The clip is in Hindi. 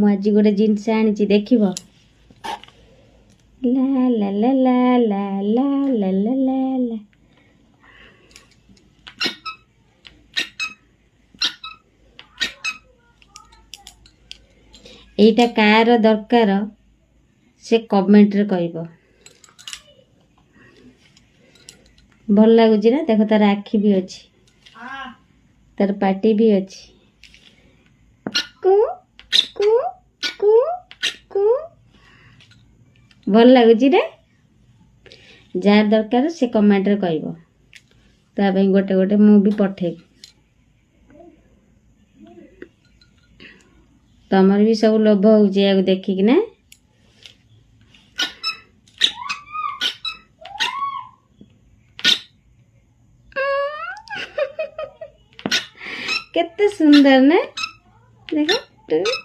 आज गोटे जिनस आनी देख ला ला ला ला ला ला ला ला ला। एटा कार दरकार से कमेंट रे कहबो। भल लगुच ना देख तार आखि भी अच्छी तार पाटी भी अच्छी। कु कु कु कु भल लगुच रे। जार दरकार से कमेंट रे कहबो ता भाई गोटे गोटे मु भी पठे। तमर भी सब लोभ होउची या देखि कि ना। केते सुंदर ना देखो।